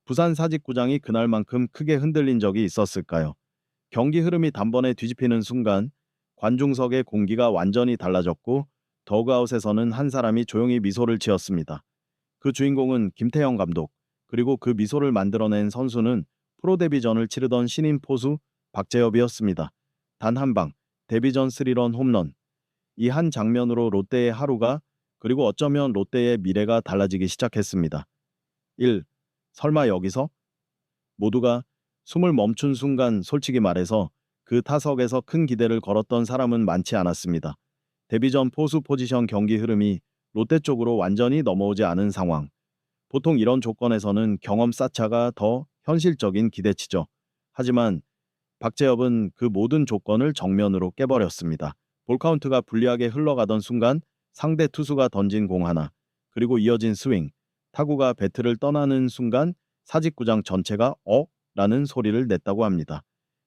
부산 사직구장이 그날만큼 크게 흔들린 적이 있었을까요? 경기 흐름이 단번에 뒤집히는 순간 관중석의 공기가 완전히 달라졌고 더그아웃에서는 한 사람이 조용히 미소를 지었습니다. 그 주인공은 김태형 감독, 그리고 그 미소를 만들어낸 선수는 프로 데뷔전을 치르던 신인 포수 박재엽이었습니다. 단 한 방, 데뷔전 3런 홈런. 이 한 장면으로 롯데의 하루가, 그리고 어쩌면 롯데의 미래가 달라지기 시작했습니다. 1. 설마 여기서? 모두가 숨을 멈춘 순간 솔직히 말해서 그 타석에서 큰 기대를 걸었던 사람은 많지 않았습니다. 데뷔전 포수 포지션 경기 흐름이 롯데 쪽으로 완전히 넘어오지 않은 상황. 보통 이런 조건에서는 경험 쌓자가 더 현실적인 기대치죠. 하지만 박재엽은 그 모든 조건을 정면으로 깨버렸습니다. 볼카운트가 불리하게 흘러가던 순간 상대 투수가 던진 공 하나, 그리고 이어진 스윙, 타구가 배트를 떠나는 순간 사직구장 전체가 라는 소리를 냈다고 합니다.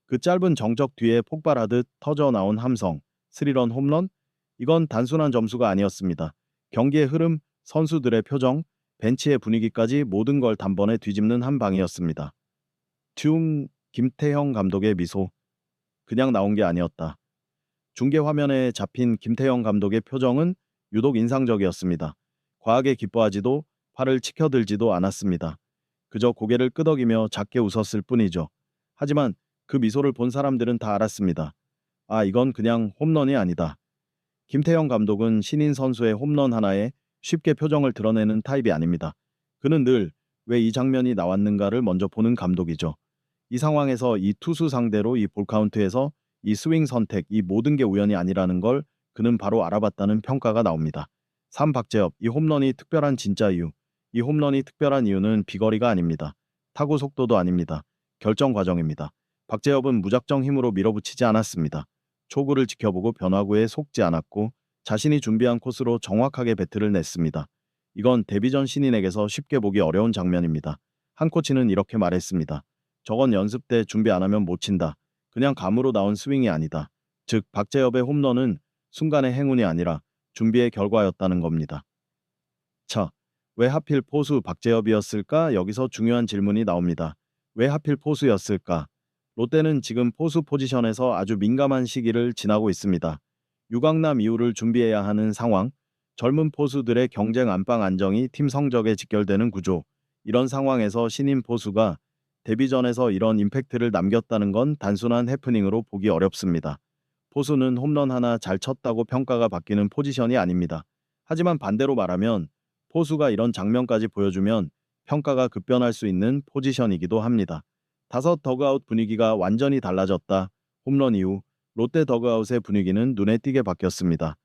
그 짧은 정적 뒤에 폭발하듯 터져 나온 함성, 스리런 홈런? 이건 단순한 점수가 아니었습니다. 경기의 흐름, 선수들의 표정, 벤치의 분위기까지 모든 걸 단번에 뒤집는 한 방이었습니다. 김태형 감독의 미소. 그냥 나온 게 아니었다. 중계 화면에 잡힌 김태형 감독의 표정은 유독 인상적이었습니다. 과하게 기뻐하지도 팔을 치켜들지도 않았습니다. 그저 고개를 끄덕이며 작게 웃었을 뿐이죠. 하지만 그 미소를 본 사람들은 다 알았습니다. 아, 이건 그냥 홈런이 아니다. 김태형 감독은 신인 선수의 홈런 하나에 쉽게 표정을 드러내는 타입이 아닙니다. 그는 늘 왜 이 장면이 나왔는가를 먼저 보는 감독이죠. 이 상황에서 이 투수 상대로 이 볼카운트에서 이 스윙 선택, 이 모든 게 우연이 아니라는 걸 그는 바로 알아봤다는 평가가 나옵니다. 3. 박재엽, 이 홈런이 특별한 진짜 이유. 이 홈런이 특별한 이유는 비거리가 아닙니다. 타구 속도도 아닙니다. 결정 과정입니다. 박재엽은 무작정 힘으로 밀어붙이지 않았습니다. 초구를 지켜보고 변화구에 속지 않았고 자신이 준비한 코스로 정확하게 배트를 냈습니다. 이건 데뷔전 신인에게서 쉽게 보기 어려운 장면입니다. 한 코치는 이렇게 말했습니다. 저건 연습 때 준비 안 하면 못 친다. 그냥 감으로 나온 스윙이 아니다. 즉, 박재엽의 홈런은 순간의 행운이 아니라 준비의 결과였다는 겁니다. 자, 왜 하필 포수 박재엽이었을까? 여기서 중요한 질문이 나옵니다. 왜 하필 포수였을까? 롯데는 지금 포수 포지션에서 아주 민감한 시기를 지나고 있습니다. 유강남 이후를 준비해야 하는 상황, 젊은 포수들의 경쟁 안방 안정이 팀 성적에 직결되는 구조, 이런 상황에서 신인 포수가 데뷔전에서 이런 임팩트를 남겼다는 건 단순한 해프닝으로 보기 어렵습니다. 포수는 홈런 하나 잘 쳤다고 평가가 바뀌는 포지션이 아닙니다. 하지만 반대로 말하면 포수가 이런 장면까지 보여주면 평가가 급변할 수 있는 포지션이기도 합니다. 다섯 더그아웃 분위기가 완전히 달라졌다. 홈런 이후 롯데 더그아웃의 분위기는 눈에 띄게 바뀌었습니다.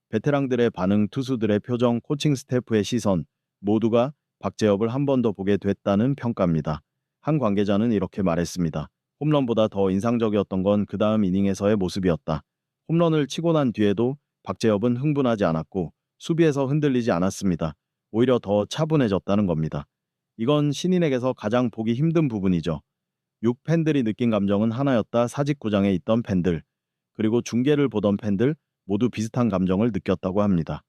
베테랑들의 반응, 투수들의 표정, 코칭 스태프의 시선, 모두가 박재엽을 한 번 더 보게 됐다는 평가입니다. 한 관계자는 이렇게 말했습니다. 홈런보다 더 인상적이었던 건 그 다음 이닝에서의 모습이었다. 홈런을 치고 난 뒤에도 박재엽은 흥분하지 않았고 수비에서 흔들리지 않았습니다. 오히려 더 차분해졌다는 겁니다. 이건 신인에게서 가장 보기 힘든 부분이죠. 6 팬들이 느낀 감정은 하나였다. 사직구장에 있던 팬들, 그리고 중계를 보던 팬들 모두 비슷한 감정을 느꼈다고 합니다.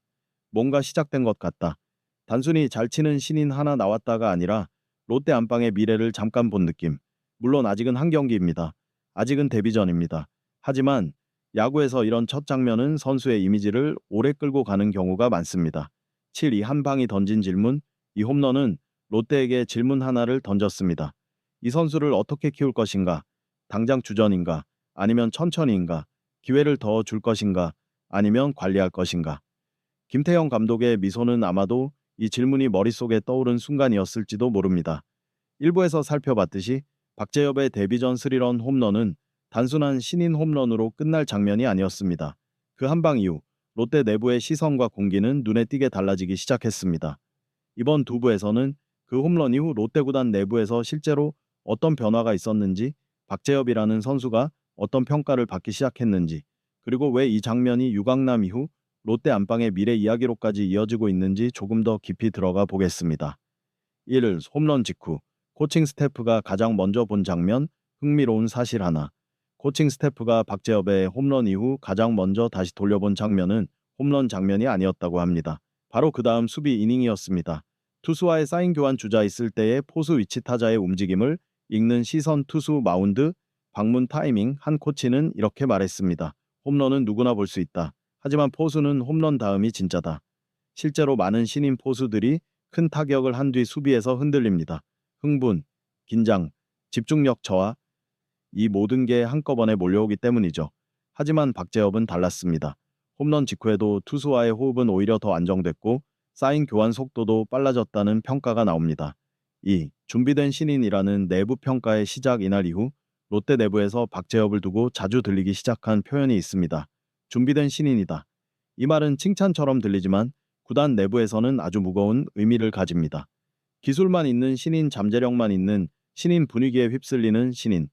뭔가 시작된 것 같다. 단순히 잘 치는 신인 하나 나왔다가 아니라 롯데 안방의 미래를 잠깐 본 느낌. 물론 아직은 한 경기입니다. 아직은 데뷔전입니다. 하지만 야구에서 이런 첫 장면은 선수의 이미지를 오래 끌고 가는 경우가 많습니다. 7. 이 한 방이 던진 질문. 이 홈런은 롯데에게 질문 하나를 던졌습니다. 이 선수를 어떻게 키울 것인가? 당장 주전인가? 아니면 천천히인가? 기회를 더 줄 것인가? 아니면 관리할 것인가? 김태형 감독의 미소는 아마도 이 질문이 머릿속에 떠오른 순간이었을지도 모릅니다. 일부에서 살펴봤듯이 박재엽의 데뷔전 3런 홈런은 단순한 신인 홈런으로 끝날 장면이 아니었습니다. 그 한 방 이후 롯데 내부의 시선과 공기는 눈에 띄게 달라지기 시작했습니다. 이번 두 부에서는 그 홈런 이후 롯데 구단 내부에서 실제로 어떤 변화가 있었는지, 박재엽이라는 선수가 어떤 평가를 받기 시작했는지, 그리고 왜 이 장면이 유강남 이후 롯데 안방의 미래 이야기로까지 이어지고 있는지 조금 더 깊이 들어가 보겠습니다. 1. 홈런 직후 코칭 스태프가 가장 먼저 본 장면. 흥미로운 사실 하나. 코칭 스태프가 박재엽의 홈런 이후 가장 먼저 다시 돌려본 장면은 홈런 장면이 아니었다고 합니다. 바로 그 다음 수비 이닝이었습니다. 투수와의 사인 교환 주자 있을 때의 포수 위치 타자의 움직임을 읽는 시선 투수 마운드 방문 타이밍 한 코치는 이렇게 말했습니다. 홈런은 누구나 볼 수 있다. 하지만 포수는 홈런 다음이 진짜다. 실제로 많은 신인 포수들이 큰 타격을 한 뒤 수비에서 흔들립니다. 흥분, 긴장, 집중력 저하, 이 모든 게 한꺼번에 몰려오기 때문이죠. 하지만 박재엽은 달랐습니다. 홈런 직후에도 투수와의 호흡은 오히려 더 안정됐고 사인 교환 속도도 빨라졌다는 평가가 나옵니다. 이 준비된 신인이라는 내부 평가의 시작 이날 이후 롯데 내부에서 박재엽을 두고 자주 들리기 시작한 표현이 있습니다. 준비된 신인이다. 이 말은 칭찬처럼 들리지만 구단 내부에서는 아주 무거운 의미를 가집니다. 기술만 있는 신인, 잠재력만 있는 신인, 분위기에 휩쓸리는 신인.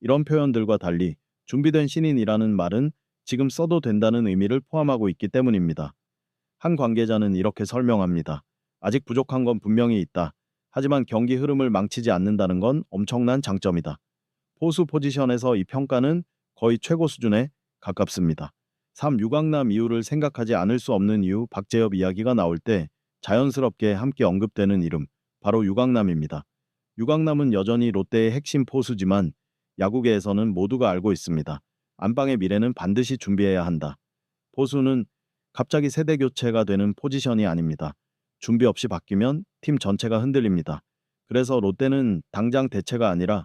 이런 표현들과 달리 준비된 신인이라는 말은 지금 써도 된다는 의미를 포함하고 있기 때문입니다. 한 관계자는 이렇게 설명합니다. 아직 부족한 건 분명히 있다. 하지만 경기 흐름을 망치지 않는다는 건 엄청난 장점이다. 포수 포지션에서 이 평가는 거의 최고 수준에 가깝습니다. 3. 유강남 이유를 생각하지 않을 수 없는 이유. 박재엽 이야기가 나올 때 자연스럽게 함께 언급되는 이름, 바로 유강남입니다. 유강남은 여전히 롯데의 핵심 포수지만 야구계에서는 모두가 알고 있습니다. 안방의 미래는 반드시 준비해야 한다. 포수는 갑자기 세대 교체가 되는 포지션이 아닙니다. 준비 없이 바뀌면 팀 전체가 흔들립니다. 그래서 롯데는 당장 대체가 아니라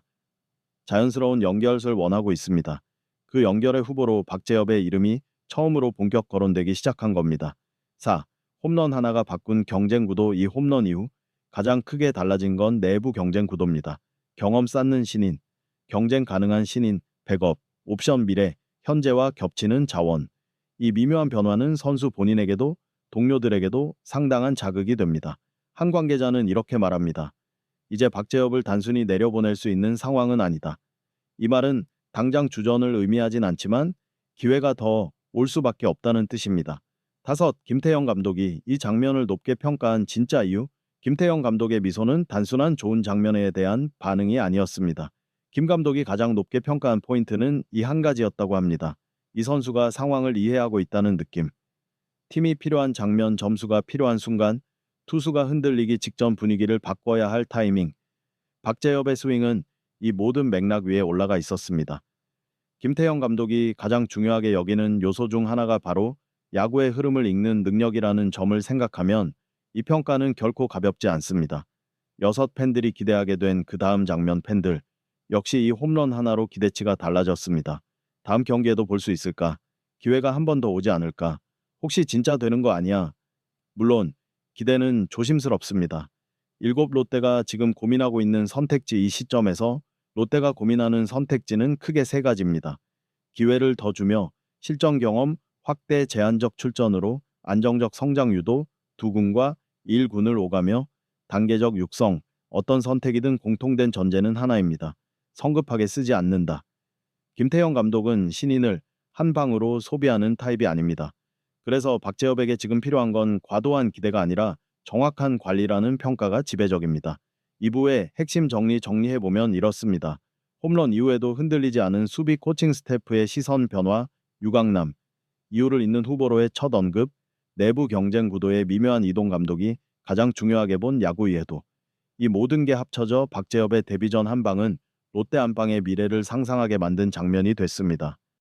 자연스러운 연결을 원하고 있습니다. 그 연결의 후보로 박재엽의 이름이 처음으로 본격 거론되기 시작한 겁니다. 4. 홈런 하나가 바꾼 경쟁 구도. 이 홈런 이후 가장 크게 달라진 건 내부 경쟁 구도입니다. 경험 쌓는 신인, 경쟁 가능한 신인, 백업, 옵션 미래, 현재와 겹치는 자원. 이 미묘한 변화는 선수 본인에게도 동료들에게도 상당한 자극이 됩니다. 한 관계자는 이렇게 말합니다. 이제 박재엽을 단순히 내려보낼 수 있는 상황은 아니다. 이 말은 당장 주전을 의미하진 않지만 기회가 더 올 수밖에 없다는 뜻입니다. 5. 김태형 감독이 이 장면을 높게 평가한 진짜 이유. 김태형 감독의 미소는 단순한 좋은 장면에 대한 반응이 아니었습니다. 김 감독이 가장 높게 평가한 포인트는 이 한 가지였다고 합니다. 이 선수가 상황을 이해하고 있다는 느낌. 팀이 필요한 장면, 점수가 필요한 순간, 투수가 흔들리기 직전 분위기를 바꿔야 할 타이밍. 박재엽의 스윙은 이 모든 맥락 위에 올라가 있었습니다. 김태형 감독이 가장 중요하게 여기는 요소 중 하나가 바로 야구의 흐름을 읽는 능력이라는 점을 생각하면 이 평가는 결코 가볍지 않습니다. 6 팬들이 기대하게 된 그 다음 장면. 팬들 역시 이 홈런 하나로 기대치가 달라졌습니다. 다음 경기에도 볼 수 있을까? 기회가 한 번 더 오지 않을까? 혹시 진짜 되는 거 아니야? 물론 기대는 조심스럽습니다. 7 롯데가 지금 고민하고 있는 선택지. 이 시점에서 롯데가 고민하는 선택지는 크게 3가지입니다. 기회를 더 주며 실전 경험, 확대 제한적 출전으로 안정적 성장 유도, 2군과 1군을 오가며 단계적 육성. 어떤 선택이든 공통된 전제는 하나입니다. 성급하게 쓰지 않는다. 김태형 감독은 신인을 한 방으로 소비하는 타입이 아닙니다. 그래서 박재엽에게 지금 필요한 건 과도한 기대가 아니라 정확한 관리라는 평가가 지배적입니다. 2부의 핵심 정리해보면 이렇습니다. 홈런 이후에도 흔들리지 않은 수비 코칭 스태프의 시선 변화, 유강남, 이유를 잇는 후보로의 첫 언급, 내부 경쟁 구도의 미묘한 이동. 감독이 가장 중요하게 본 야구 이해도. 이 모든 게 합쳐져 박재엽의 데뷔 전 한 방은 롯데 안방의 미래를 상상하게 만든 장면이 됐습니다.